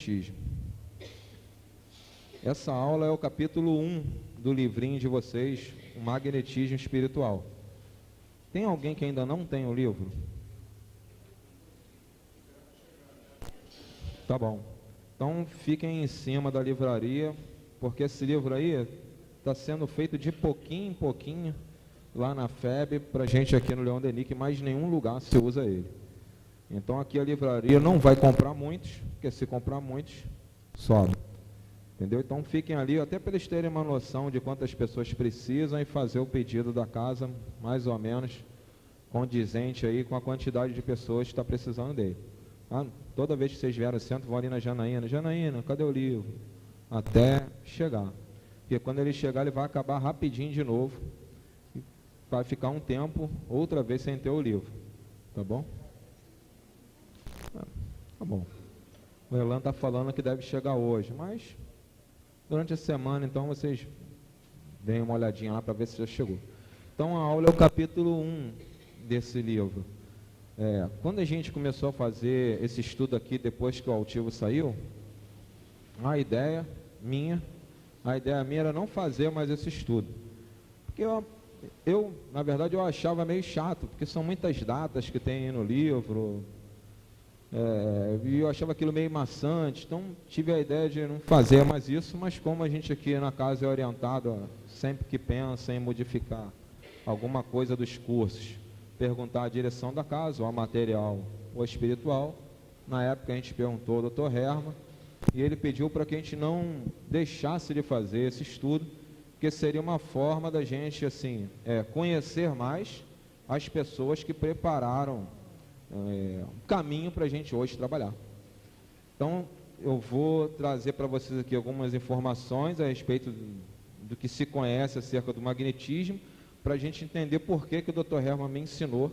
magnetismo. Essa aula é o capítulo 1 do livrinho de vocês, o magnetismo espiritual. Tem alguém que ainda não tem o livro? Tá bom. Então fiquem em cima da livraria, porque esse livro aí está sendo feito de pouquinho em pouquinho lá na FEB, para a gente aqui no Leão Denis, que mais nenhum lugar se usa ele. Então aqui a livraria não vai comprar muitos, porque se comprar muitos, sobe. Entendeu? Então fiquem ali, até para eles terem uma noção de quantas pessoas precisam e fazer o pedido da casa, mais ou menos, condizente aí com a quantidade de pessoas que está precisando dele. Ah, toda vez que vocês vierem ao centro, vão ali na Janaína. Janaína, cadê o livro? Até chegar. Porque quando ele chegar, ele vai acabar rapidinho de novo. E vai ficar um tempo, outra vez, sem ter o livro. Tá bom? Tá bom. O Elan está falando que deve chegar hoje, mas durante a semana, então, vocês deem uma olhadinha lá para ver se já chegou. Então, a aula é o capítulo 1 desse livro. Quando a gente começou a fazer esse estudo aqui, depois que o Altivo saiu, a ideia minha era não fazer mais esse estudo. Porque na verdade, eu achava meio chato, porque são muitas datas que tem aí no livro, e eu achava aquilo meio maçante, então tive a ideia de não fazer mais isso, mas como a gente aqui na casa é orientado, sempre que pensa em modificar alguma coisa dos cursos, perguntar a direção da casa, ou a material ou a espiritual. Na época a gente perguntou ao Dr. Herman, e ele pediu para que a gente não deixasse de fazer esse estudo, porque seria uma forma da gente assim, conhecer mais as pessoas que prepararam um caminho para a gente hoje trabalhar. Então, eu vou trazer para vocês aqui algumas informações a respeito do que se conhece acerca do magnetismo, para a gente entender por que o Dr. Herman me ensinou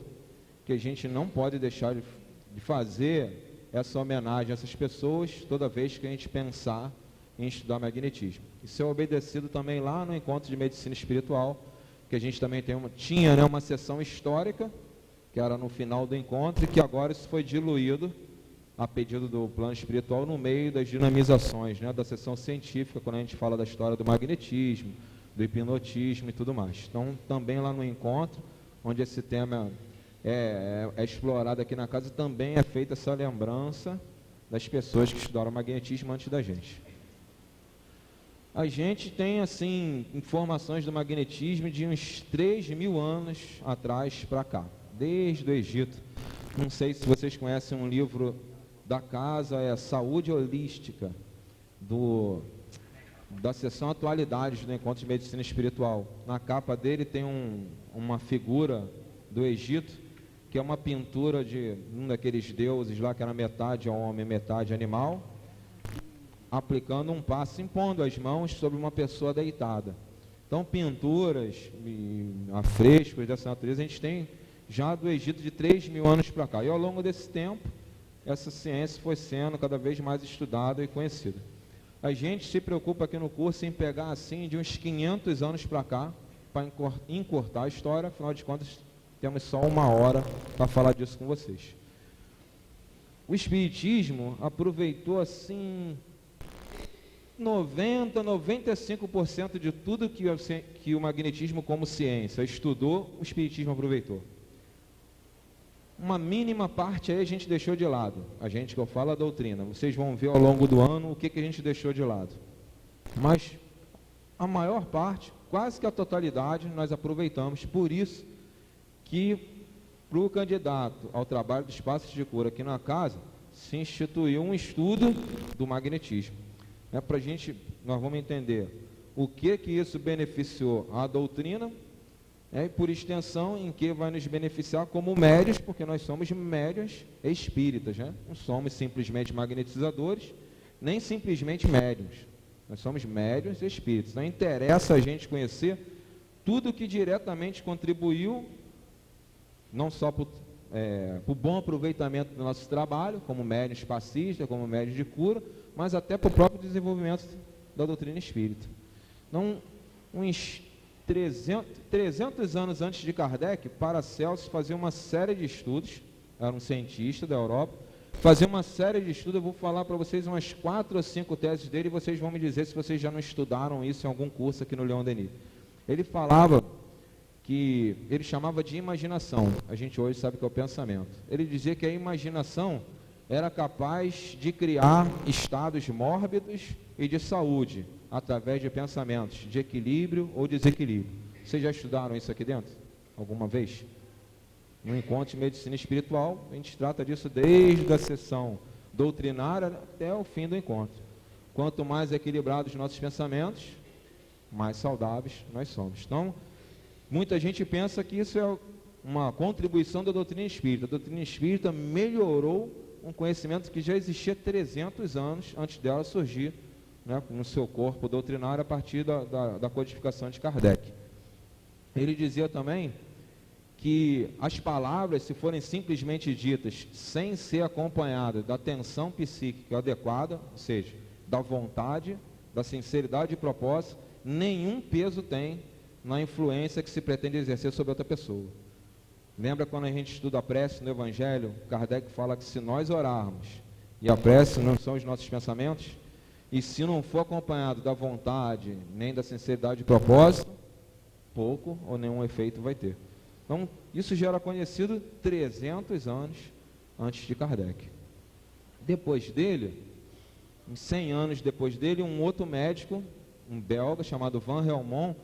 que a gente não pode deixar de fazer essa homenagem a essas pessoas toda vez que a gente pensar em estudar magnetismo. Isso é obedecido também lá no encontro de medicina espiritual, que a gente também tinha uma sessão histórica, que era no final do encontro, e que agora isso foi diluído, a pedido do plano espiritual, no meio das dinamizações, da sessão científica, quando a gente fala da história do magnetismo, do hipnotismo e tudo mais. Então, também lá no encontro, onde esse tema é explorado aqui na casa, também é feita essa lembrança das pessoas que estudaram magnetismo antes da gente. A gente tem, assim, informações do magnetismo de uns 3.000 anos atrás para cá, desde o Egito. Não sei se vocês conhecem um livro da casa, Saúde Holística, da seção Atualidades do Encontro de Medicina Espiritual. Na capa dele tem uma figura do Egito, que é uma pintura de um daqueles deuses lá, que era metade homem, metade animal, aplicando um passe, impondo as mãos sobre uma pessoa deitada. Então, pinturas e afrescos dessa natureza a gente tem já do Egito de 3.000 anos para cá. E ao longo desse tempo, essa ciência foi sendo cada vez mais estudada e conhecida. A gente se preocupa aqui no curso em pegar assim de uns 500 anos para cá, para encurtar a história, afinal de contas temos só 1 hora para falar disso com vocês. O Espiritismo aproveitou assim 95% de tudo que o magnetismo como ciência estudou, o Espiritismo aproveitou. Uma mínima parte aí a gente deixou de lado. A gente que eu falo a doutrina. Vocês vão ver ao longo do ano o que a gente deixou de lado. Mas a maior parte, quase que a totalidade, nós aproveitamos. Por isso que para o candidato ao trabalho dos passos de cura aqui na casa, se instituiu um estudo do magnetismo. Para a gente, nós vamos entender o que isso beneficiou a doutrina, e por extensão, em que vai nos beneficiar como médios, porque nós somos médios espíritas, não somos simplesmente magnetizadores, nem simplesmente médios, nós somos médios espíritas. Então interessa a gente conhecer tudo que diretamente contribuiu, não só para o bom aproveitamento do nosso trabalho, como médios passistas, como médios de cura, mas até para o próprio desenvolvimento da doutrina espírita. Então, uns 300 anos antes de Kardec, Paracelso fazia uma série de estudos, era um cientista da Europa, fazer uma série de estudos. Eu vou falar para vocês umas 4 ou 5 teses dele, e vocês vão me dizer se vocês já não estudaram isso em algum curso aqui no Leon Denis. Ele falava que ele chamava de imaginação. A gente hoje sabe que é o pensamento. Ele dizia que a imaginação era capaz de criar estados mórbidos e de saúde através de pensamentos de equilíbrio ou desequilíbrio. Vocês já estudaram isso aqui dentro? Alguma vez? No encontro de medicina espiritual, a gente trata disso desde a sessão doutrinária até o fim do encontro. Quanto mais equilibrados nossos pensamentos, mais saudáveis nós somos. Então, muita gente pensa que isso é uma contribuição da doutrina espírita. A doutrina espírita melhorou um conhecimento que já existia 300 anos antes dela surgir, né, no seu corpo doutrinário a partir da codificação de Kardec. Ele dizia também que as palavras, se forem simplesmente ditas sem ser acompanhadas da tensão psíquica adequada, ou seja, da vontade, da sinceridade e propósito, nenhum peso tem na influência que se pretende exercer sobre outra pessoa. Lembra quando a gente estuda a prece no Evangelho? Kardec fala que se nós orarmos, e a prece não são os nossos pensamentos, e se não for acompanhado da vontade, nem da sinceridade e propósito, pouco ou nenhum efeito vai ter. Então, isso já era conhecido 300 anos antes de Kardec. Depois dele, 100 anos depois dele, um outro médico, um belga chamado Van Helmont,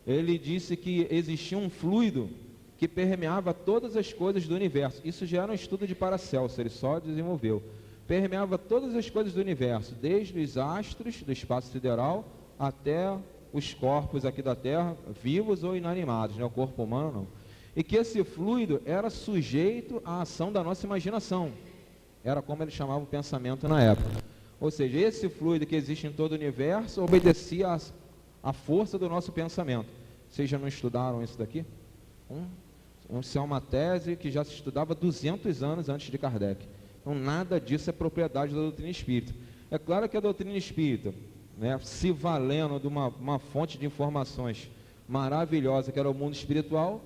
ele disse que existia um fluido que permeava todas as coisas do universo. Isso já era um estudo de Paracelso, ele só desenvolveu. Permeava todas as coisas do universo, desde os astros do espaço sideral até os corpos aqui da Terra, vivos ou inanimados, né? O corpo humano não. E que esse fluido era sujeito à ação da nossa imaginação. Era como ele chamava o pensamento na época. Ou seja, esse fluido que existe em todo o universo obedecia à força do nosso pensamento. Vocês já não estudaram isso daqui? Isso é uma tese que já se estudava 200 anos antes de Kardec. Então, nada disso é propriedade da doutrina espírita. É claro que a doutrina espírita, né, se valendo de uma fonte de informações maravilhosa, que era o mundo espiritual,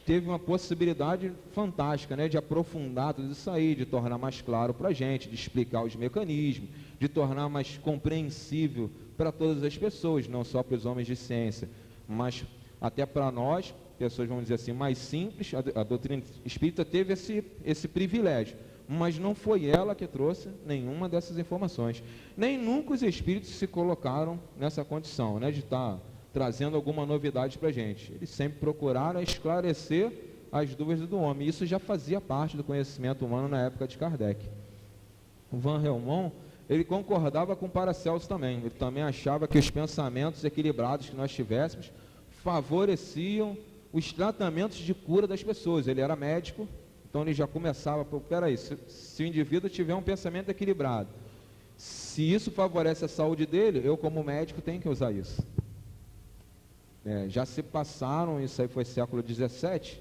teve uma possibilidade fantástica, né, de aprofundar tudo isso aí, de tornar mais claro para a gente, de explicar os mecanismos, de tornar mais compreensível para todas as pessoas, não só para os homens de ciência, mas até para nós, pessoas, vamos dizer assim, mais simples. A doutrina espírita teve esse privilégio, mas não foi ela que trouxe nenhuma dessas informações. Nem nunca os espíritos se colocaram nessa condição, né, de estar trazendo alguma novidade para a gente. Eles sempre procuraram esclarecer as dúvidas do homem. Isso já fazia parte do conhecimento humano na época de Kardec. O Van Helmont, ele concordava com Paracelso também. Ele também achava que os pensamentos equilibrados que nós tivéssemos favoreciam os tratamentos de cura das pessoas. Ele era médico, então ele já começava, peraí, se o indivíduo tiver um pensamento equilibrado, se isso favorece a saúde dele, eu como médico tenho que usar isso. Já se passaram, isso aí foi século XVII,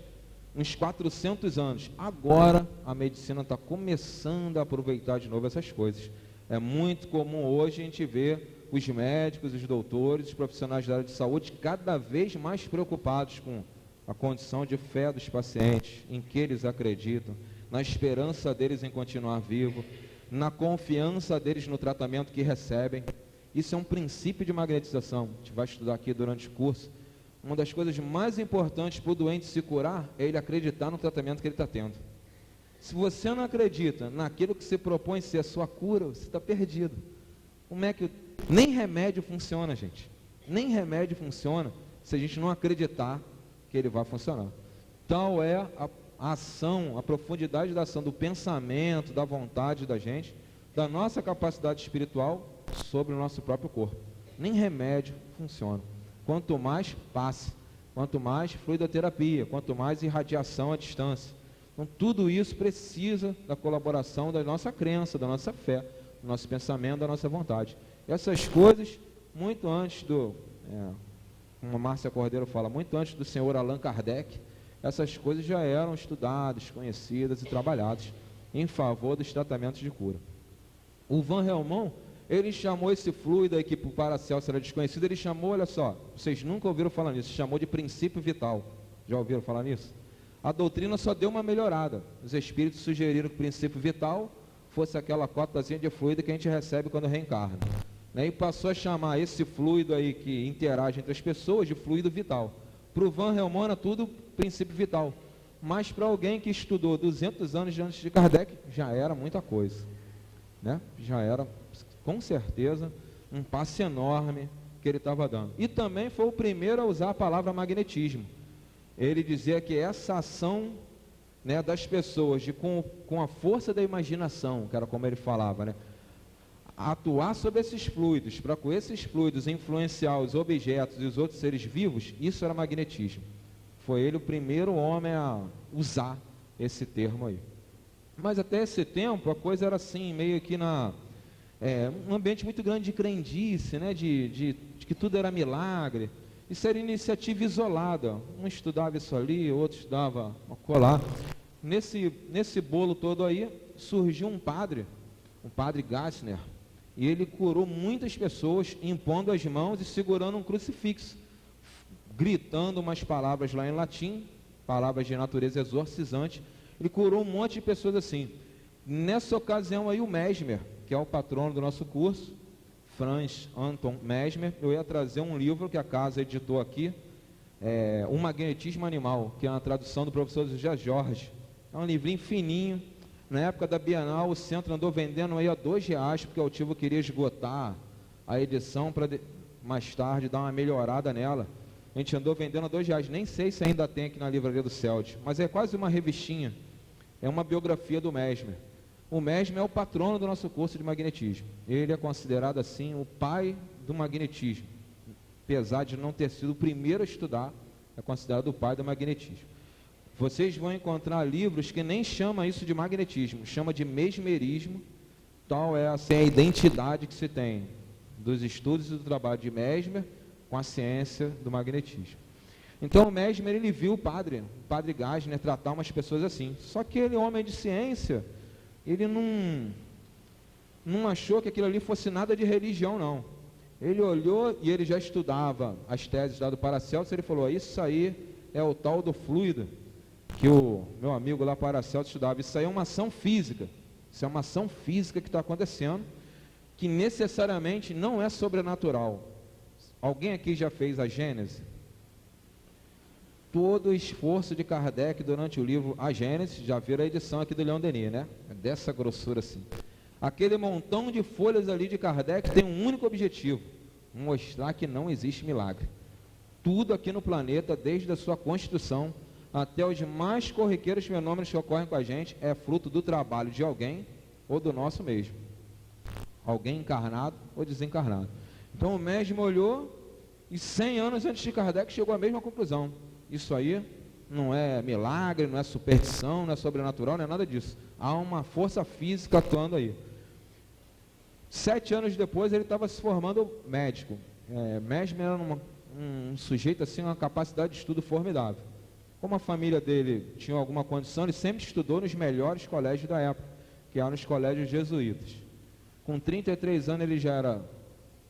uns 400 anos. Agora a medicina está começando a aproveitar de novo essas coisas. É muito comum hoje a gente ver os médicos, os doutores, os profissionais da área de saúde cada vez mais preocupados com a condição de fé dos pacientes, em que eles acreditam, na esperança deles em continuar vivo, na confiança deles no tratamento que recebem. Isso é um princípio de magnetização. A gente vai estudar aqui durante o curso. Uma das coisas mais importantes para o doente se curar é ele acreditar no tratamento que ele está tendo. Se você não acredita naquilo que se propõe ser a sua cura, você está perdido. Como é que... Nem remédio funciona, gente. Nem remédio funciona se a gente não acreditar que ele vai funcionar. Tal é a ação, a profundidade da ação do pensamento, da vontade da gente, da nossa capacidade espiritual sobre o nosso próprio corpo. Nem remédio funciona. Quanto mais passe, quanto mais fluidoterapia, quanto mais irradiação à distância. Então, tudo isso precisa da colaboração da nossa crença, da nossa fé, do nosso pensamento, da nossa vontade. Essas coisas, muito antes como a Márcia Cordeiro fala, muito antes do senhor Allan Kardec, essas coisas já eram estudadas, conhecidas e trabalhadas em favor dos tratamentos de cura. O Van Helmont, ele chamou esse fluido aí que para o Paracelso era desconhecido, ele chamou, olha só, vocês nunca ouviram falar nisso, chamou de princípio vital. Já ouviram falar nisso? A doutrina só deu uma melhorada. Os espíritos sugeriram que o princípio vital fosse aquela cotazinha de fluido que a gente recebe quando reencarna, né? E passou a chamar esse fluido aí que interage entre as pessoas de fluido vital. Para o Van Helmont, tudo princípio vital, mas para alguém que estudou 200 anos antes de Kardec, já era muita coisa, né? Já era, com certeza, um passo enorme que ele estava dando. E também foi o primeiro a usar a palavra magnetismo. Ele dizia que essa ação, né, das pessoas com a força da imaginação, que era como ele falava, né, atuar sobre esses fluidos, para com esses fluidos influenciar os objetos e os outros seres vivos, isso era magnetismo. Foi ele o primeiro homem a usar esse termo aí. Mas até esse tempo a coisa era assim, meio que um ambiente muito grande de crendice, né, de que tudo era milagre. Isso era iniciativa isolada, um estudava isso ali, outro estudava acolá. Nesse bolo todo aí, surgiu um padre Gassner, e ele curou muitas pessoas, impondo as mãos e segurando um crucifixo, gritando umas palavras lá em latim, palavras de natureza exorcizante. Ele curou um monte de pessoas assim. Nessa ocasião aí, o Mesmer, que é o patrono do nosso curso, Franz Anton Mesmer, eu ia trazer um livro que a casa editou aqui, O Magnetismo Animal, que é uma tradução do professor José Jorge. É um livrinho fininho. Na época da Bienal, o centro andou vendendo aí a R$2, porque o Altivo queria esgotar a edição para mais tarde dar uma melhorada nela. A gente andou vendendo a R$2, nem sei se ainda tem aqui na livraria do Celtic, mas é quase uma revistinha, é uma biografia do Mesmer. O Mesmer é o patrono do nosso curso de magnetismo. Ele é considerado assim o pai do magnetismo, apesar de não ter sido o primeiro a estudar, é considerado o pai do magnetismo. Vocês vão encontrar livros que nem chamam isso de magnetismo, chama de mesmerismo. Tal é assim, a identidade que se tem dos estudos e do trabalho de Mesmer com a ciência do magnetismo. Então o Mesmer, ele viu o padre Gassner tratar umas pessoas assim. Só que ele, homem de ciência, ele não achou que aquilo ali fosse nada de religião, não. Ele olhou e ele já estudava as teses lá do Paracelso, ele falou, isso aí é o tal do fluido, que o meu amigo lá Paracelso estudava. Isso aí é uma ação física, isso é uma ação física que está acontecendo, que necessariamente não é sobrenatural. Alguém aqui já fez a Gênese? Todo o esforço de Kardec durante o livro A Gênese, já viram a edição aqui do Leon Denis, né? É dessa grossura assim. Aquele montão de folhas ali de Kardec tem um único objetivo: mostrar que não existe milagre. Tudo aqui no planeta, desde a sua constituição até os mais corriqueiros fenômenos que ocorrem com a gente, é fruto do trabalho de alguém ou do nosso mesmo. Alguém encarnado ou desencarnado. Então o Mesmer olhou e 100 anos antes de Kardec chegou à mesma conclusão. Isso aí não é milagre, não é superstição, não é sobrenatural, não é nada disso. Há uma força física atuando aí. 7 anos depois ele estava se formando médico. Mesmer era um sujeito assim, uma capacidade de estudo formidável. Como a família dele tinha alguma condição, ele sempre estudou nos melhores colégios da época, que eram os colégios jesuítas. Com 33 anos ele já era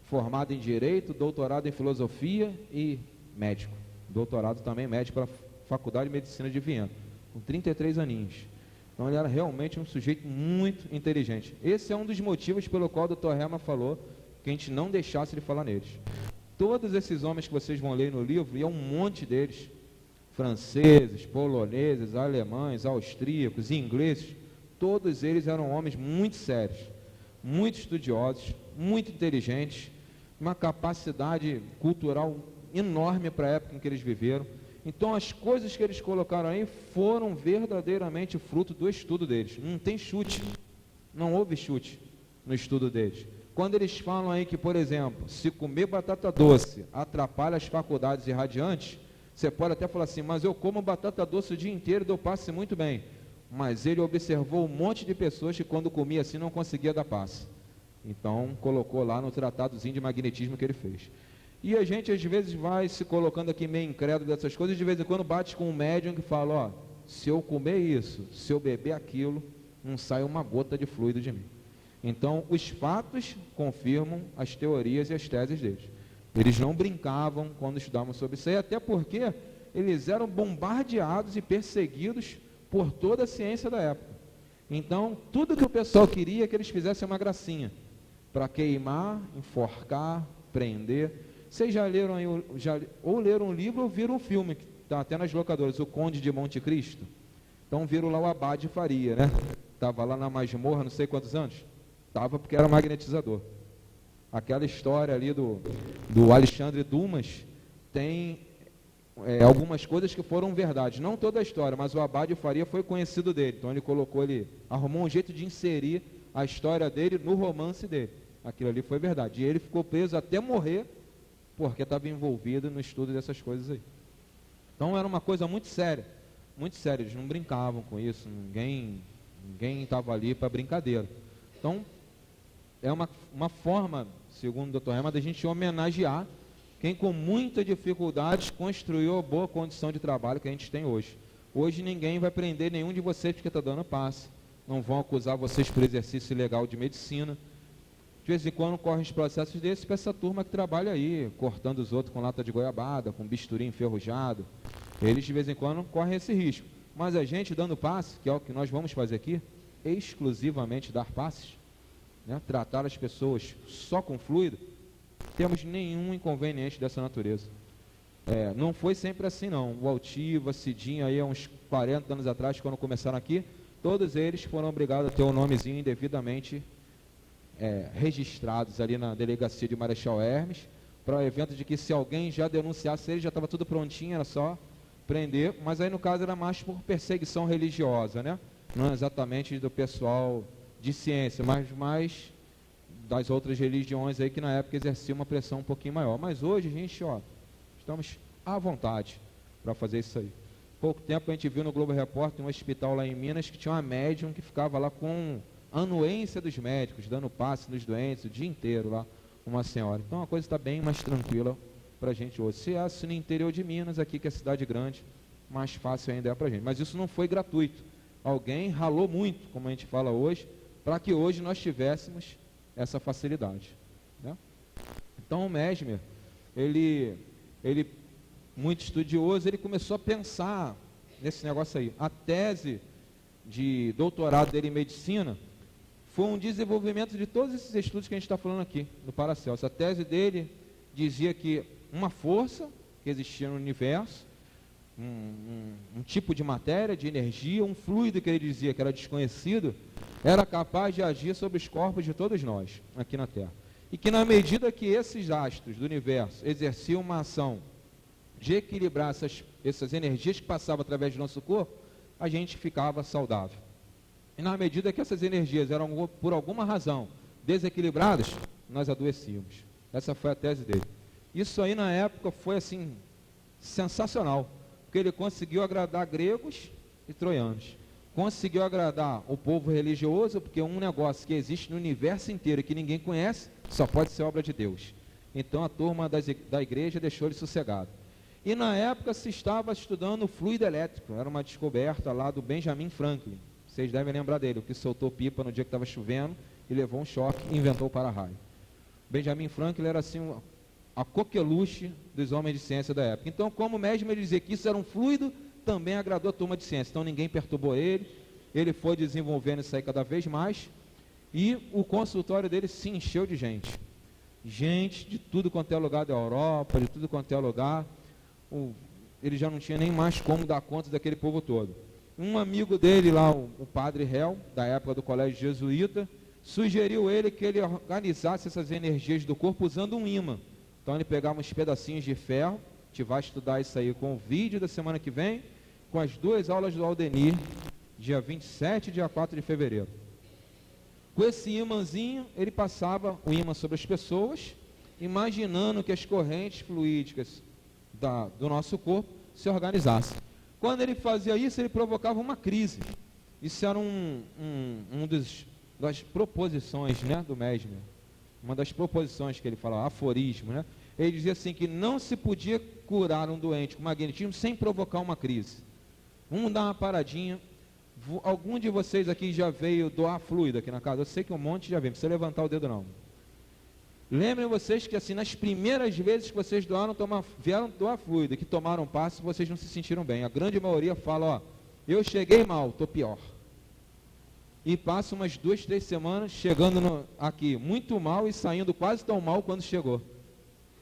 formado em Direito, doutorado em Filosofia e médico. Doutorado também médico pela Faculdade de Medicina de Viena, com 33 aninhos. Então ele era realmente um sujeito muito inteligente. Esse é um dos motivos pelo qual o Dr. Hermann falou que a gente não deixasse de falar neles. Todos esses homens que vocês vão ler no livro, e é um monte deles, franceses, poloneses, alemães, austríacos, ingleses, todos eles eram homens muito sérios, muito estudiosos, muito inteligentes, uma capacidade cultural enorme para a época em que eles viveram. Então as coisas que eles colocaram aí foram verdadeiramente fruto do estudo deles. Não tem chute, não houve chute no estudo deles. Quando eles falam aí que, por exemplo, se comer batata doce atrapalha as faculdades irradiantes, você pode até falar assim, mas eu como batata doce o dia inteiro e dou passe muito bem. Mas ele observou um monte de pessoas que quando comia assim não conseguia dar passe. Então colocou lá no tratadozinho de magnetismo que ele fez. E a gente às vezes vai se colocando aqui meio incrédulo dessas coisas, de vez em quando bate com um médium que fala, ó, se eu comer isso, se eu beber aquilo, não sai uma gota de fluido de mim. Então os fatos confirmam as teorias e as teses deles. Eles não brincavam quando estudavam sobre isso aí, até porque eles eram bombardeados e perseguidos por toda a ciência da época. Então, tudo que o pessoal queria é que eles fizessem uma gracinha, para queimar, enforcar, prender. Vocês já leram aí, ou leram um livro ou viram um filme, que está até nas locadoras, O Conde de Monte Cristo? Então viram lá o Abade Faria, né? Estava lá na masmorra, não sei quantos anos. Estava porque era magnetizador. Aquela história ali do Alexandre Dumas tem algumas coisas que foram verdade. Não toda a história, mas o Abade Faria foi conhecido dele. Então ele arrumou um jeito de inserir a história dele no romance dele. Aquilo ali foi verdade. E ele ficou preso até morrer, porque estava envolvido no estudo dessas coisas aí. Então era uma coisa muito séria. Muito sério, eles não brincavam com isso, ninguém estava ali para brincadeira. Então, é uma forma, segundo o Dr. Herman, da gente homenagear quem com muita dificuldade construiu a boa condição de trabalho que a gente tem hoje. Hoje ninguém vai prender nenhum de vocês porque está dando passe, não vão acusar vocês por exercício ilegal de medicina. De vez em quando correm os processos desses para essa turma que trabalha aí, cortando os outros com lata de goiabada, com bisturi enferrujado. Eles de vez em quando correm esse risco. Mas a gente dando passe, que é o que nós vamos fazer aqui, exclusivamente dar passes, né, tratar as pessoas só com fluido, temos nenhum inconveniente dessa natureza. Não foi sempre assim não. O Altiva, Cidinho, aí há uns 40 anos atrás, quando começaram aqui, todos eles foram obrigados a ter o nomezinho indevidamente registrados ali na delegacia de Marechal Hermes, para o evento de que se alguém já denunciasse ele, já estava tudo prontinho, era só prender, mas aí no caso era mais por perseguição religiosa, né? Não exatamente do pessoal de ciência, mas mais das outras religiões aí que na época exerciam uma pressão um pouquinho maior. Mas hoje a gente, estamos à vontade para fazer isso aí. Pouco tempo a gente viu no Globo Repórter um hospital lá em Minas que tinha uma médium que ficava lá com anuência dos médicos, dando passe nos doentes o dia inteiro lá, uma senhora. Então a coisa está bem mais tranquila para a gente hoje. Se é no interior de Minas, aqui que é cidade grande, mais fácil ainda é para a gente. Mas isso não foi gratuito. Alguém ralou muito, como a gente fala hoje, para que hoje nós tivéssemos essa facilidade, né? Então o Mesmer, ele muito estudioso, ele começou a pensar nesse negócio aí. A tese de doutorado dele em medicina foi um desenvolvimento de todos esses estudos que a gente está falando aqui no Paracelso. A tese dele dizia que uma força que existia no universo, um tipo de matéria, de energia, um fluido que ele dizia que era desconhecido, era capaz de agir sobre os corpos de todos nós, aqui na Terra. E que na medida que esses astros do universo exerciam uma ação de equilibrar essas energias que passavam através do nosso corpo, a gente ficava saudável. E na medida que essas energias eram, por alguma razão, desequilibradas, nós adoecíamos. Essa foi a tese dele. Isso aí na época foi assim, sensacional, porque ele conseguiu agradar gregos e troianos. Conseguiu agradar o povo religioso, porque um negócio que existe no universo inteiro e que ninguém conhece, só pode ser obra de Deus. Então a turma da igreja deixou ele sossegado. E na época se estava estudando o fluido elétrico, era uma descoberta lá do Benjamin Franklin. Vocês devem lembrar dele, o que soltou pipa no dia que estava chovendo e levou um choque e inventou o para-raio. Benjamin Franklin era assim a coqueluche dos homens de ciência da época. Então, como mesmo ele dizia que isso era um fluido, também agradou a turma de ciência. Então ninguém perturbou ele foi desenvolvendo isso aí cada vez mais, e o consultório dele se encheu de gente. Gente de tudo quanto é lugar da Europa, de tudo quanto é lugar. Ele já não tinha nem mais como dar conta daquele povo todo. Um amigo dele lá, o padre Hel, da época do colégio jesuíta, sugeriu ele que ele organizasse essas energias do corpo usando um ímã. Então ele pegava uns pedacinhos de ferro, a gente vai estudar isso aí com o vídeo da semana que vem, com as 2 aulas do Aldenir, dia 27 e dia 4 de fevereiro. Com esse ímãzinho, ele passava o ímã sobre as pessoas, imaginando que as correntes fluídicas do nosso corpo se organizassem. Quando ele fazia isso, ele provocava uma crise. Isso era das proposições, né, do Mesmer. Uma das proposições que ele falava, aforismo, né? Ele dizia assim que não se podia curar um doente com magnetismo sem provocar uma crise. Vamos dar uma paradinha. Algum de vocês aqui já veio doar fluido aqui na casa? Eu sei que um monte já veio, não precisa levantar o dedo não. Lembrem vocês que assim, nas primeiras vezes que vocês vieram doar fluido, que tomaram passe, vocês não se sentiram bem. A grande maioria fala, eu cheguei mal, estou pior. e passa umas 2, 3 semanas chegando aqui muito mal e saindo quase tão mal quando chegou.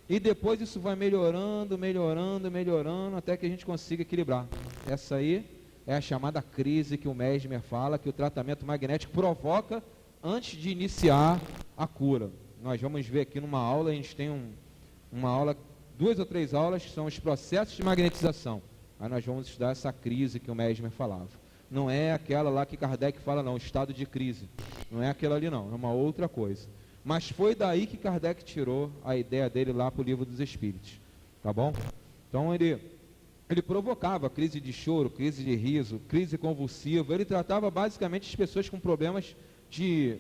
E depois isso vai melhorando, até que a gente consiga equilibrar. Essa aí é a chamada crise que o Mesmer fala, que o tratamento magnético provoca antes de iniciar a cura. Nós vamos ver aqui numa aula, a gente tem uma aula, 2 ou 3 aulas, que são os processos de magnetização. Aí nós vamos estudar essa crise que o Mesmer falava. Não é aquela lá que Kardec fala, não, estado de crise. Não é aquela ali, não, é uma outra coisa. Mas foi daí que Kardec tirou a ideia dele lá para o Livro dos Espíritos. Tá bom? Então ele provocava crise de choro, crise de riso, crise convulsiva. Ele tratava basicamente as pessoas com problemas de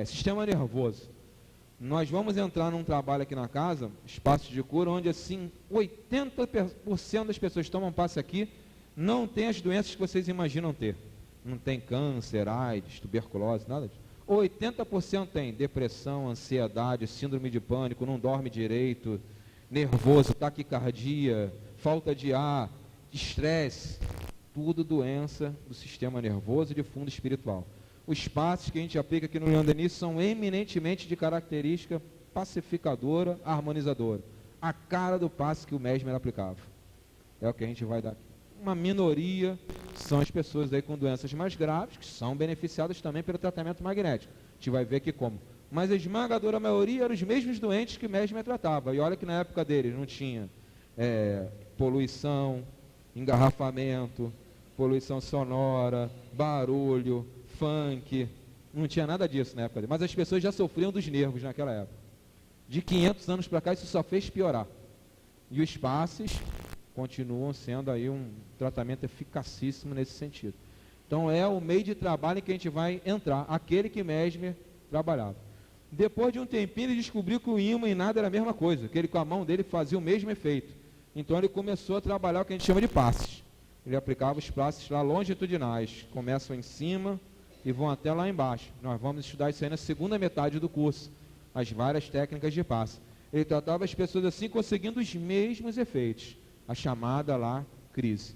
sistema nervoso. Nós vamos entrar num trabalho aqui na casa, espaço de cura, onde assim 80% das pessoas que tomam passe aqui não tem as doenças que vocês imaginam ter. Não tem câncer, AIDS, tuberculose, nada disso. 80% tem depressão, ansiedade, síndrome de pânico, não dorme direito, nervoso, taquicardia, falta de ar, estresse, tudo doença do sistema nervoso e de fundo espiritual. Os passos que a gente aplica aqui no Leão Denis são eminentemente de característica pacificadora, harmonizadora. A cara do passe que o Mesmer aplicava. É o que a gente vai dar aqui. Uma minoria são as pessoas aí com doenças mais graves, que são beneficiadas também pelo tratamento magnético. A gente vai ver aqui como. Mas a esmagadora maioria eram os mesmos doentes que o Mesmer tratava. E olha que na época dele não tinha poluição, engarrafamento, poluição sonora, barulho, funk, não tinha nada disso na época dele. Mas as pessoas já sofriam dos nervos naquela época. De 500 anos para cá isso só fez piorar. E os passes continuam sendo aí um tratamento eficacíssimo nesse sentido. Então é o meio de trabalho em que a gente vai entrar, aquele que Mesmer trabalhava. Depois de um tempinho ele descobriu que o ímã e nada era a mesma coisa, que ele com a mão dele fazia o mesmo efeito. Então ele começou a trabalhar o que a gente chama de passes. Ele aplicava os passes lá longitudinais, começam em cima e vão até lá embaixo. Nós vamos estudar isso aí na segunda metade do curso, as várias técnicas de passe. Ele tratava as pessoas assim, conseguindo os mesmos efeitos, a chamada lá crise.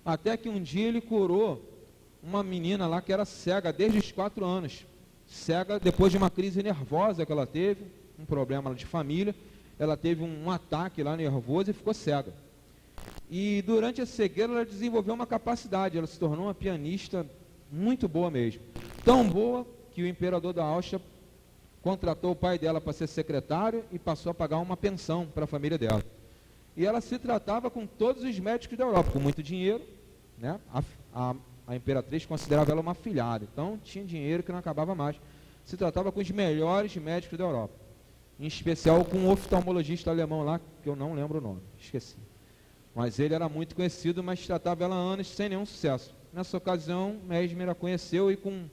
Até que um dia ele curou uma menina lá que era cega desde os 4 anos. Cega depois de uma crise nervosa que ela teve, um problema de família. Ela teve um ataque lá nervoso e ficou cega. E durante a cegueira ela desenvolveu uma capacidade, ela se tornou uma pianista muito boa mesmo. Tão boa que o imperador da Áustria contratou o pai dela para ser secretário e passou a pagar uma pensão para a família dela. E ela se tratava com todos os médicos da Europa, com muito dinheiro, né? A imperatriz considerava ela uma afilhada, então tinha dinheiro que não acabava mais. Se tratava com os melhores médicos da Europa, em especial com um oftalmologista alemão lá, que eu não lembro o nome, esqueci. Mas ele era muito conhecido, mas tratava ela há anos sem nenhum sucesso. Nessa ocasião, Mesmer a conheceu e com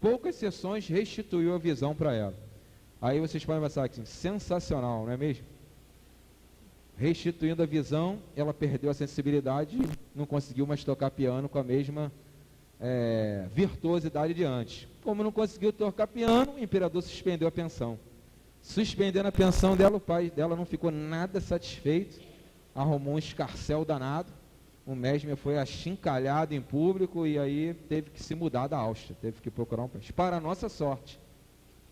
poucas sessões restituiu a visão para ela. Aí vocês podem pensar assim, sensacional, não é mesmo? Restituindo a visão, ela perdeu a sensibilidade e não conseguiu mais tocar piano com a mesma virtuosidade de antes. Como não conseguiu tocar piano, o imperador suspendeu a pensão. Suspendendo a pensão dela, o pai dela não ficou nada satisfeito, arrumou um escarcéu danado, o Mesmer foi achincalhado em público e aí teve que se mudar da Áustria, teve que procurar um país. Para a nossa sorte,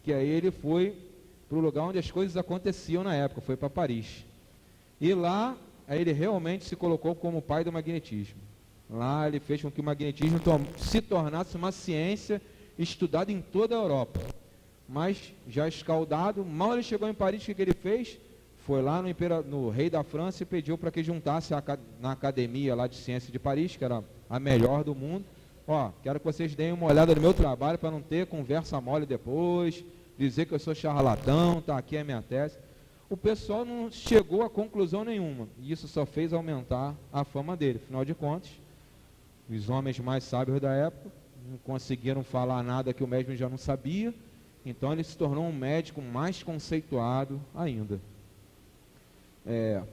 que aí ele foi para o lugar onde as coisas aconteciam na época, foi para Paris. E lá, aí ele realmente se colocou como o pai do magnetismo. Lá ele fez com que o magnetismo se tornasse uma ciência estudada em toda a Europa. Mas, já escaldado, mal ele chegou em Paris, o que ele fez? Foi lá no rei da França e pediu para que juntasse na academia lá de ciência de Paris, que era a melhor do mundo. Ó, quero que vocês deem uma olhada no meu trabalho para não ter conversa mole depois, dizer que eu sou charlatão, tá aqui a minha tese. O pessoal não chegou a conclusão nenhuma, e isso só fez aumentar a fama dele. Afinal de contas, os homens mais sábios da época não conseguiram falar nada que o Mesmer já não sabia, então ele se tornou um médico mais conceituado ainda.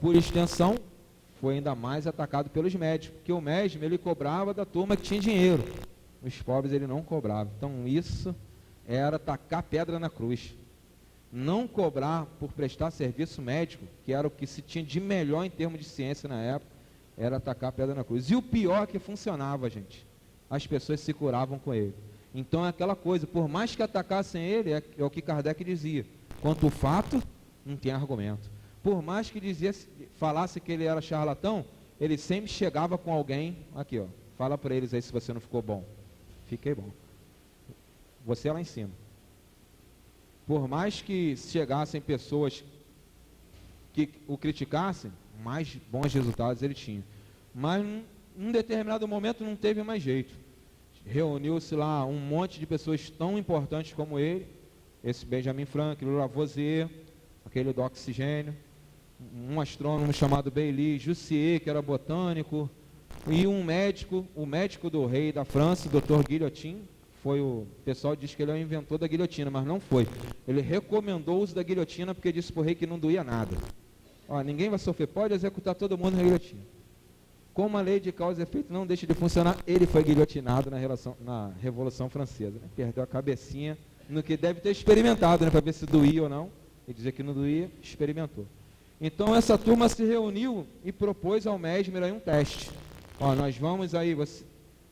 Por extensão, foi ainda mais atacado pelos médicos, porque o Mesmer ele cobrava da turma que tinha dinheiro, os pobres ele não cobrava. Então isso era tacar pedra na cruz. Não cobrar por prestar serviço médico, que era o que se tinha de melhor em termos de ciência na época, era tacar pedra na cruz. E o pior é que funcionava, gente, as pessoas se curavam com ele. Então é aquela coisa, por mais que atacassem ele, é o que Kardec dizia, quanto o fato, não tem argumento. Por mais que falasse que ele era charlatão, ele sempre chegava com alguém, aqui ó, fala para eles aí se você não ficou bom. Fiquei bom. Você é lá em cima. Por mais que chegassem pessoas que o criticassem, mais bons resultados ele tinha. Mas num determinado momento não teve mais jeito. Reuniu-se lá um monte de pessoas tão importantes como ele, esse Benjamin Franklin, Lavoisier, aquele do oxigênio, um astrônomo chamado Bailly, Jussier, que era botânico, e um médico, o médico do rei da França, o Dr. Guillotin, o pessoal diz que ele é o inventor da guilhotina, mas não foi. Ele recomendou o uso da guilhotina porque disse para o rei que não doía nada. Ó, ninguém vai sofrer, pode executar todo mundo na guilhotina. Como a lei de causa e efeito não deixa de funcionar, ele foi guilhotinado na Revolução Francesa. Né? Perdeu a cabecinha no que deve ter experimentado, né? Para ver se doía ou não. Ele dizia que não doía, experimentou. Então essa turma se reuniu e propôs ao Mesmer aí um teste. Ó, nós vamos aí,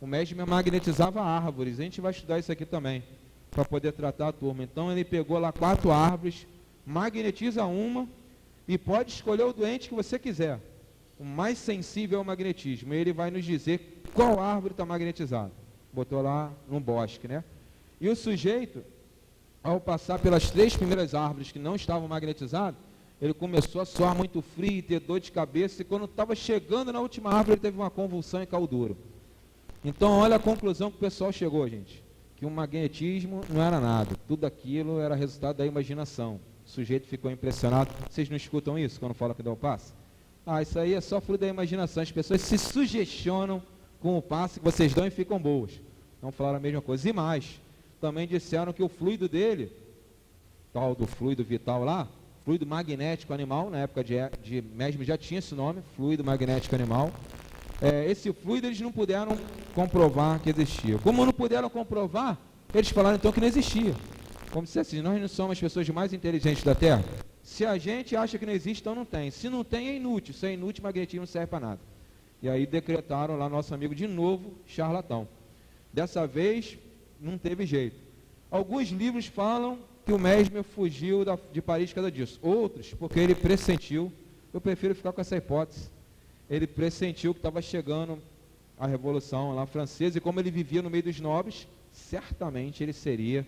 o Mesmer magnetizava árvores, a gente vai estudar isso aqui também, para poder tratar a turma. Então ele pegou lá 4 árvores, magnetiza uma e pode escolher o doente que você quiser. O mais sensível ao magnetismo. Ele vai nos dizer qual árvore está magnetizada. Botou lá no bosque, né? E o sujeito, ao passar pelas 3 primeiras árvores que não estavam magnetizadas, ele começou a suar muito frio, ter dor de cabeça, e quando estava chegando na última árvore, ele teve uma convulsão e caiu duro. Então, olha a conclusão que o pessoal chegou, gente. Que o magnetismo não era nada. Tudo aquilo era resultado da imaginação. O sujeito ficou impressionado. Vocês não escutam isso quando fala que dá o passe? Ah, isso aí é só fruto da imaginação. As pessoas se sugestionam com o passe que vocês dão e ficam boas. Não falaram a mesma coisa. E mais, também disseram que o fluido dele, tal do fluido vital lá, fluido magnético animal, na época de Mesmer já tinha esse nome, fluido magnético animal. Esse fluido eles não puderam comprovar que existia. Como não puderam comprovar, eles falaram então que não existia. Como se assim, nós não somos as pessoas mais inteligentes da Terra. Se a gente acha que não existe, então não tem. Se não tem, é inútil. Se é inútil, magnetismo não serve para nada. E aí decretaram lá nosso amigo de novo charlatão. Dessa vez, não teve jeito. Alguns livros falam que o Mesmer fugiu de Paris por causa disso. Outros, porque ele pressentiu. Eu prefiro ficar com essa hipótese. Ele pressentiu que estava chegando a Revolução lá francesa, e como ele vivia no meio dos nobres, certamente ele seria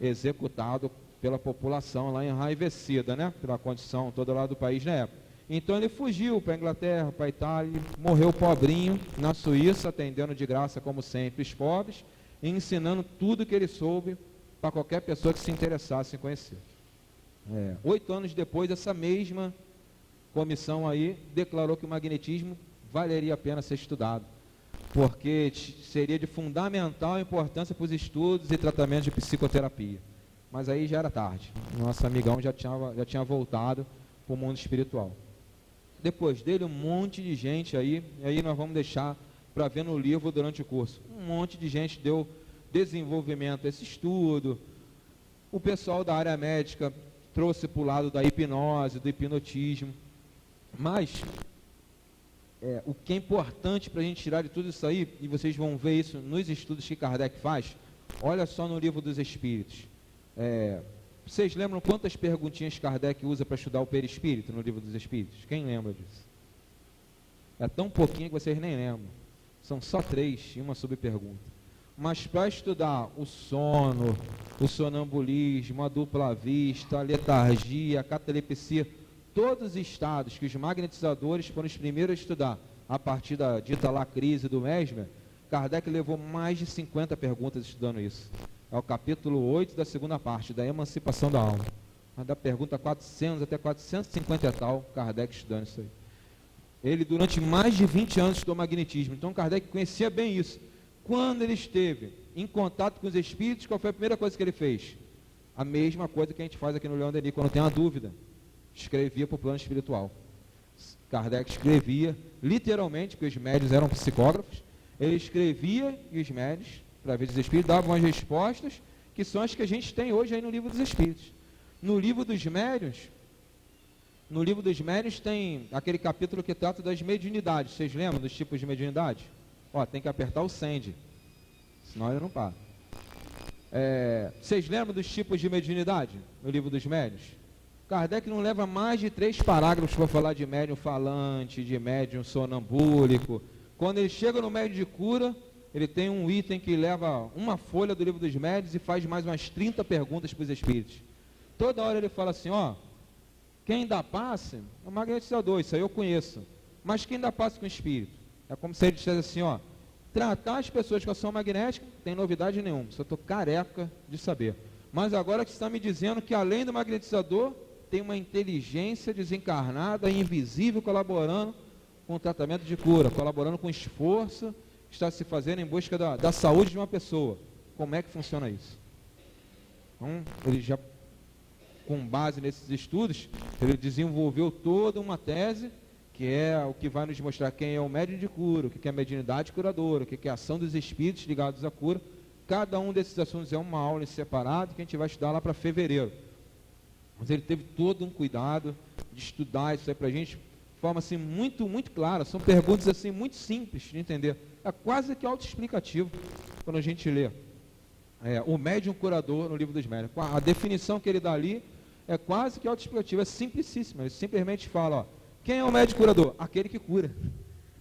executado pela população lá enraivecida, né? Pela condição toda lá do país na época. Então ele fugiu para a Inglaterra, para a Itália, morreu pobrinho na Suíça, atendendo de graça, como sempre, os pobres, e ensinando tudo que ele soube para qualquer pessoa que se interessasse em conhecer. 8 anos depois, essa mesma comissão aí declarou que o magnetismo valeria a pena ser estudado, porque seria de fundamental importância para os estudos e tratamentos de psicoterapia. Mas aí já era tarde, nosso amigão já tinha voltado para o mundo espiritual. Depois dele, um monte de gente aí, e aí nós vamos deixar para ver no livro durante o curso, um monte de gente deu desenvolvimento a esse estudo. O pessoal da área médica trouxe para o lado da hipnose, do hipnotismo. Mas o que é importante para a gente tirar de tudo isso aí, e vocês vão ver isso nos estudos que Kardec faz, olha só no Livro dos Espíritos. Vocês lembram quantas perguntinhas Kardec usa para estudar o perispírito no Livro dos Espíritos? Quem lembra disso? É tão pouquinho que vocês nem lembram. São só 3 e uma subpergunta. Mas para estudar o sono, o sonambulismo, a dupla vista, a letargia, a catalepsia, todos os estados que os magnetizadores foram os primeiros a estudar, a partir da dita lá crise do Mesmer, Kardec levou mais de 50 perguntas estudando isso. É o capítulo 8 da segunda parte, da emancipação da alma. Da pergunta 400 até 450 e tal, Kardec estudando isso aí. Ele, durante mais de 20 anos, estudou magnetismo. Então, Kardec conhecia bem isso. Quando ele esteve em contato com os espíritos, qual foi a primeira coisa que ele fez? A mesma coisa que a gente faz aqui no Leão Denis, quando tem uma dúvida. Escrevia para o plano espiritual. Kardec escrevia, literalmente, porque os médios eram psicógrafos, ele escrevia e os médios, para ver os espíritos, davam as respostas, que são as que a gente tem hoje aí no Livro dos Espíritos. No Livro dos Médiuns tem aquele capítulo que trata das mediunidades. Vocês lembram dos tipos de mediunidade? Ó, tem que apertar o send, senão ele não para. Vocês lembram dos tipos de mediunidade no livro dos médiuns? Kardec não leva mais de 3 parágrafos para falar de médium falante, de médium sonambúlico. Quando ele chega no médium de cura, ele tem um item que leva uma folha do livro dos médiuns e faz mais umas 30 perguntas para os espíritos. Toda hora ele fala assim, quem dá passe é o magnetizador, isso aí eu conheço. Mas quem dá passe com o espírito? É como se ele dissesse assim, tratar as pessoas com ação magnética, não tem novidade nenhuma, só estou careca de saber. Mas agora que você está me dizendo que além do magnetizador, tem uma inteligência desencarnada e invisível colaborando com o tratamento de cura, colaborando com o esforço que está se fazendo em busca da saúde de uma pessoa. Como é que funciona isso? Então, ele já, com base nesses estudos, ele desenvolveu toda uma tese, que é o que vai nos mostrar quem é o médium de cura, o que é a mediunidade curadora, o que é a ação dos espíritos ligados à cura. Cada um desses assuntos é uma aula em separado, que a gente vai estudar lá para fevereiro. Mas ele teve todo um cuidado de estudar isso aí para a gente, de forma assim muito, muito clara. São perguntas assim muito simples de entender. É quase que autoexplicativo quando a gente lê o médium curador no livro dos médiuns. A definição que ele dá ali é quase que autoexplicativa, é simplicíssima. Ele simplesmente fala, quem é o médium curador? Aquele que cura,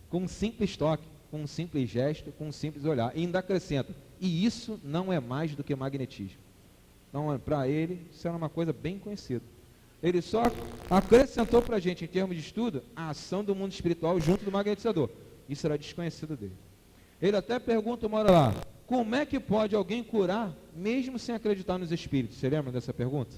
com um simples toque, com um simples gesto, com um simples olhar. E ainda acrescenta, e isso não é mais do que magnetismo. Então, para ele, isso era uma coisa bem conhecida. Ele só acrescentou para a gente, em termos de estudo, a ação do mundo espiritual junto do magnetizador. Isso era desconhecido dele. Ele até pergunta uma hora lá, como é que pode alguém curar, mesmo sem acreditar nos espíritos? Você lembra dessa pergunta?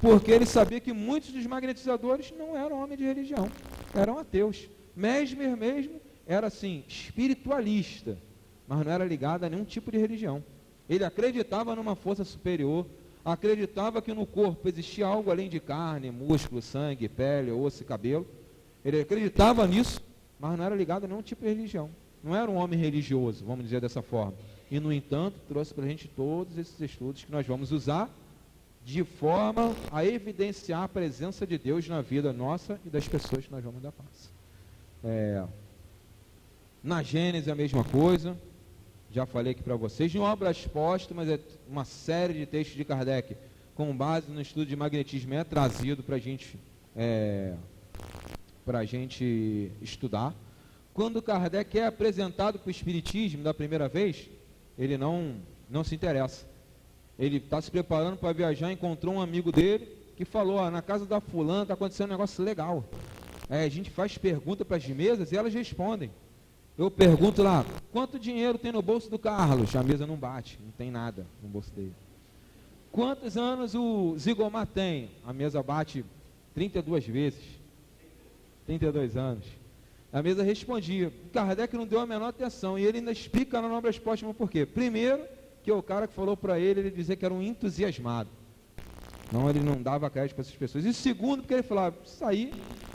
Porque ele sabia que muitos dos magnetizadores não eram homens de religião, eram ateus. Mesmer mesmo era assim, espiritualista, mas não era ligado a nenhum tipo de religião. Ele acreditava numa força superior, acreditava que no corpo existia algo além de carne, músculo, sangue, pele, osso e cabelo. Ele acreditava nisso, mas não era ligado a nenhum tipo de religião. Não era um homem religioso, vamos dizer dessa forma. E, no entanto, trouxe para a gente todos esses estudos que nós vamos usar de forma a evidenciar a presença de Deus na vida nossa e das pessoas que nós vamos dar passe. Na Gênesis é a mesma coisa, já falei aqui para vocês. Em Obras Póstumas é uma série de textos de Kardec com base no estudo de magnetismo é trazido para a gente estudar. Quando Kardec é apresentado para o Espiritismo da primeira vez, ele não se interessa. Ele está se preparando para viajar, encontrou um amigo dele que falou, na casa da fulana está acontecendo um negócio legal. A gente faz pergunta para as mesas e elas respondem. Eu pergunto lá, quanto dinheiro tem no bolso do Carlos? A mesa não bate, não tem nada no bolso dele. Quantos anos o Zigomar tem? A mesa bate 32 vezes. 32 anos. A mesa respondia. Kardec não deu a menor atenção e ele ainda explica na Obras Póstumas por quê. Primeiro, que o cara que falou para ele dizia que era um entusiasmado. Não, ele não dava crédito para essas pessoas. E segundo, porque ele falava, isso aí,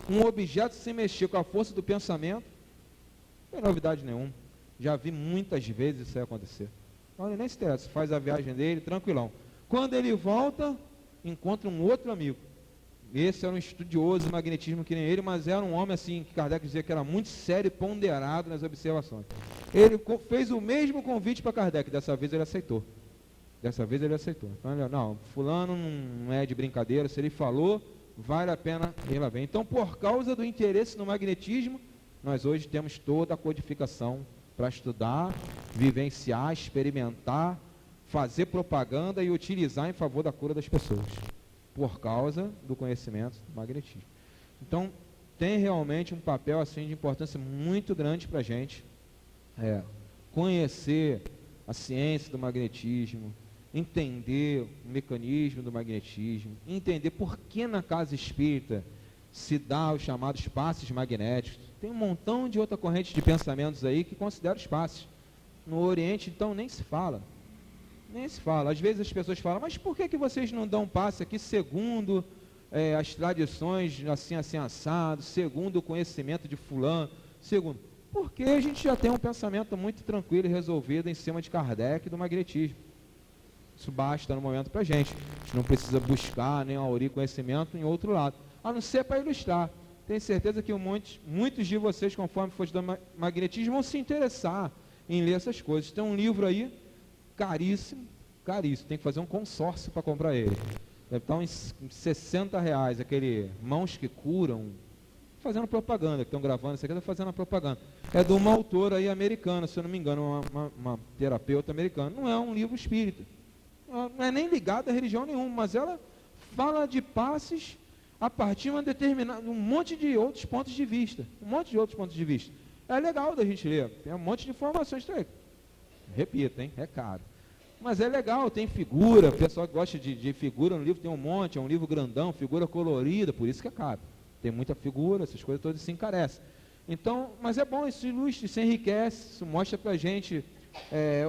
um objeto se mexer com a força do pensamento, não tem novidade nenhuma. Já vi muitas vezes isso aí acontecer. Então ele nem se interessa, faz a viagem dele, tranquilão. Quando ele volta, encontra um outro amigo. Esse era um estudioso de magnetismo que nem ele, mas era um homem assim, que Kardec dizia que era muito sério e ponderado nas observações. Ele fez o mesmo convite para Kardec, dessa vez ele aceitou. Então ele, não, fulano não é de brincadeira, se ele falou, vale a pena ele lá vem. Então, por causa do interesse no magnetismo, nós hoje temos toda a codificação para estudar, vivenciar, experimentar, fazer propaganda e utilizar em favor da cura das pessoas, por causa do conhecimento do magnetismo. Então, tem realmente um papel assim de importância muito grande para a gente conhecer a ciência do magnetismo, entender o mecanismo do magnetismo, entender por que na casa espírita se dá os chamados passes magnéticos. Tem um montão de outra corrente de pensamentos aí que considera os passes. No Oriente, então, nem se fala. Às vezes as pessoas falam, mas por que vocês não dão passe aqui segundo as tradições, assim, assado, segundo o conhecimento de fulano, segundo? Porque a gente já tem um pensamento muito tranquilo e resolvido em cima de Kardec e do magnetismo. Isso basta no momento para a gente. A gente não precisa buscar nem aurir conhecimento em outro lado. A não ser para ilustrar. Tenho certeza que muitos de vocês, conforme for estudar magnetismo, vão se interessar em ler essas coisas. Tem um livro aí, caríssimo, caríssimo, tem que fazer um consórcio para comprar ele. Deve estar uns R$ 60, aquele Mãos que Curam, fazendo propaganda, que estão gravando isso aqui, está fazendo a propaganda. É de uma autora aí americana, se eu não me engano, uma terapeuta americana. Não é um livro espírita, não é nem ligado a religião nenhuma, mas ela fala de passes a partir de um monte de outros pontos de vista. É legal da gente ler, tem um monte de informações. Repito, hein? É caro. Mas é legal, tem figura, o pessoal que gosta de figura no livro tem um monte, é um livro grandão, figura colorida, por isso que é caro. Tem muita figura, essas coisas todas se encarecem. Então, mas é bom, isso ilustra, isso enriquece, isso mostra pra gente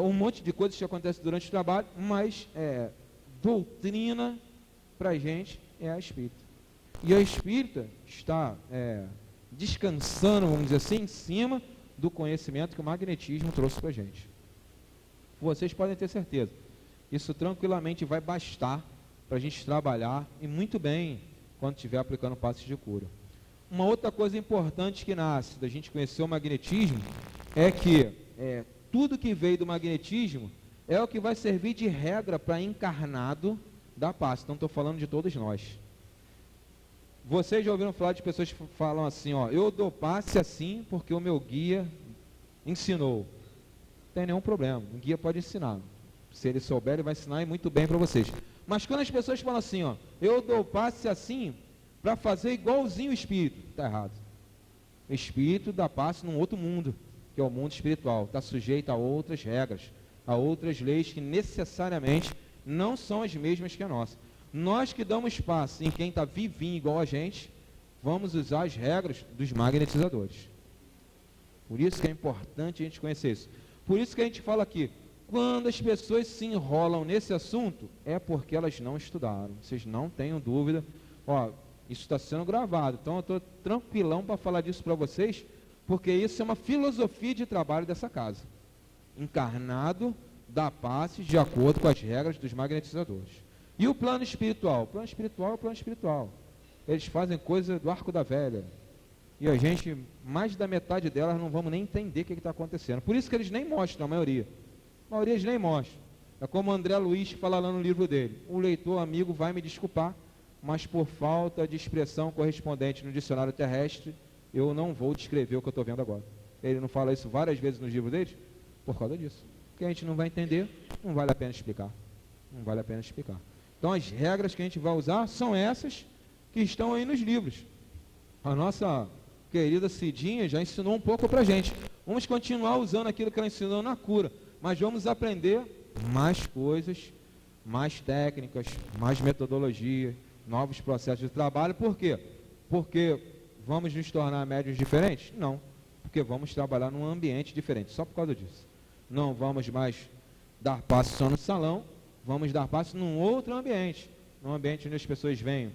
um monte de coisas que acontecem durante o trabalho, mas doutrina pra gente é a espírita. E a espírita está descansando, vamos dizer assim, em cima do conhecimento que o magnetismo trouxe pra gente. Vocês podem ter certeza, isso tranquilamente vai bastar para a gente trabalhar, e muito bem, quando estiver aplicando passes de cura. Uma outra coisa importante que nasce da gente conhecer o magnetismo, é que tudo que veio do magnetismo, é o que vai servir de regra para encarnado da passe. Então estou falando de todos nós. Vocês já ouviram falar de pessoas que falam assim, eu dou passe assim, porque o meu guia ensinou. Não tem nenhum problema, o guia pode ensinar, se ele souber ele vai ensinar e muito bem para vocês. Mas quando as pessoas falam assim, eu dou passe assim para fazer igualzinho o espírito, está errado. O espírito dá passe num outro mundo, que é o mundo espiritual, está sujeito a outras regras, a outras leis que necessariamente não são as mesmas que a nossa. Nós que damos passe em quem está vivinho igual a gente, vamos usar as regras dos magnetizadores. Por isso que é importante a gente conhecer isso. Por isso que a gente fala aqui, quando as pessoas se enrolam nesse assunto, é porque elas não estudaram. Vocês não tenham dúvida. Isso está sendo gravado, então eu estou tranquilão para falar disso para vocês, porque isso é uma filosofia de trabalho dessa casa. Encarnado dá passes de acordo com as regras dos magnetizadores. E o plano espiritual? O plano espiritual é o plano espiritual. Eles fazem coisa do arco da velha. E a gente, mais da metade delas, não vamos nem entender o que está acontecendo. Por isso que eles nem mostram, a maioria. A maioria eles nem mostram. É como o André Luiz fala lá no livro dele. O leitor amigo vai me desculpar, mas por falta de expressão correspondente no dicionário terrestre, eu não vou descrever o que eu estou vendo agora. Ele não fala isso várias vezes no livro dele? Por causa disso. Porque a gente não vai entender, não vale a pena explicar. Não vale a pena explicar. Então as regras que a gente vai usar são essas que estão aí nos livros. A nossa querida Cidinha já ensinou um pouco para a gente. Vamos continuar usando aquilo que ela ensinou na cura, mas vamos aprender mais coisas, mais técnicas, mais metodologia, novos processos de trabalho. Por quê? Porque vamos nos tornar médiuns diferentes? Não, porque vamos trabalhar num ambiente diferente, só por causa disso. Não vamos mais dar passo só no salão, vamos dar passo num outro ambiente, num ambiente onde as pessoas venham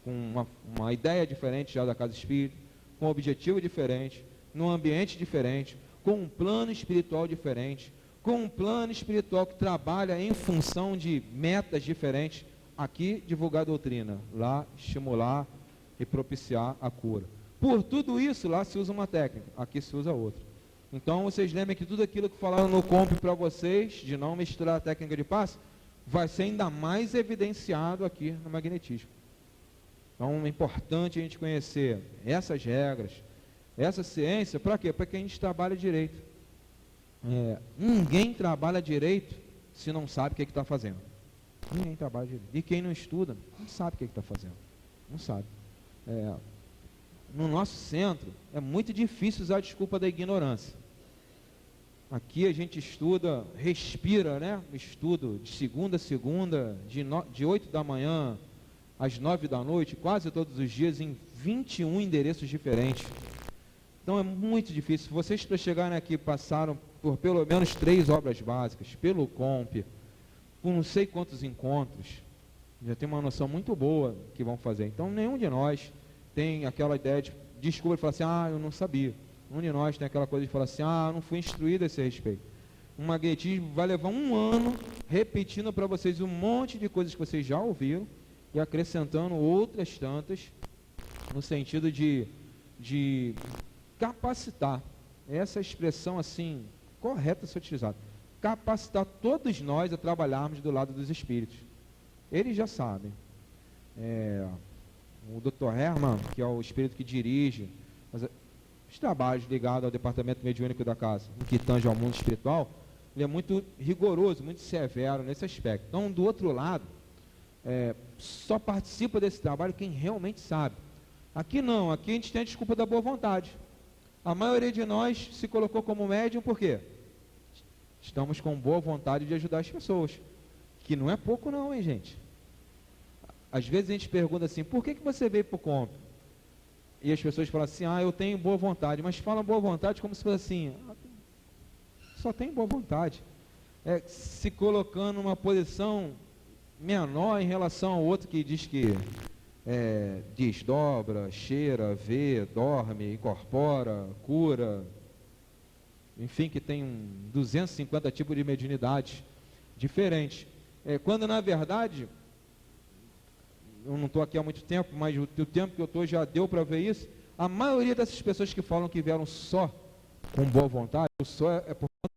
com uma ideia diferente já da casa espírita, com um objetivo diferente, num ambiente diferente, com um plano espiritual diferente, com um plano espiritual que trabalha em função de metas diferentes. Aqui divulgar a doutrina, lá estimular e propiciar a cura. Por tudo isso, lá se usa uma técnica, aqui se usa outra. Então vocês lembrem que tudo aquilo que falaram no COMP para vocês, de não misturar a técnica de passe, vai ser ainda mais evidenciado aqui no magnetismo. Então é importante a gente conhecer essas regras, essa ciência, para quê? Para que a gente trabalhe direito. Ninguém trabalha direito se não sabe o que está fazendo. Ninguém trabalha direito. E quem não estuda, não sabe o que está fazendo. Não sabe. No nosso centro, é muito difícil usar a desculpa da ignorância. Aqui a gente estuda, respira, né? Estudo de segunda a segunda, de 8 da manhã às 9 da noite, quase todos os dias, em 21 endereços diferentes. Então é muito difícil. Vocês, para chegarem aqui, passaram por pelo menos 3 obras básicas, pelo COMP, por não sei quantos encontros, já tem uma noção muito boa que vão fazer. Então nenhum de nós tem aquela ideia de desculpa de falar assim, eu não sabia. Nenhum de nós tem aquela coisa de falar assim, não fui instruído a esse respeito. Um magnetismo vai levar um ano repetindo para vocês um monte de coisas que vocês já ouviram e acrescentando outras tantas, no sentido de capacitar. Essa expressão assim, correta a ser utilizada. capacitar todos nós a trabalharmos do lado dos espíritos. Eles já sabem. O Dr. Herman, que é o espírito que dirige os trabalhos ligados ao departamento mediúnico da casa, no que tange ao mundo espiritual, ele é muito rigoroso, muito severo nesse aspecto. Então, do outro lado, só participa desse trabalho quem realmente sabe. Aqui não, aqui a gente tem a desculpa da boa vontade. A maioria de nós se colocou como médium por quê? Estamos com boa vontade de ajudar as pessoas, que não é pouco não, hein, gente? Às vezes a gente pergunta assim, por que você veio para o COMP? E as pessoas falam assim, eu tenho boa vontade, mas falam boa vontade como se fosse assim, só tem boa vontade. Se colocando numa posição menor em relação ao outro que diz que desdobra, cheira, vê, dorme, incorpora, cura, enfim, que tem 250 tipos de mediunidades diferentes. Quando na verdade, eu não estou aqui há muito tempo, mas o tempo que eu estou já deu para ver isso, a maioria dessas pessoas que falam que vieram só com boa vontade, o só é por conta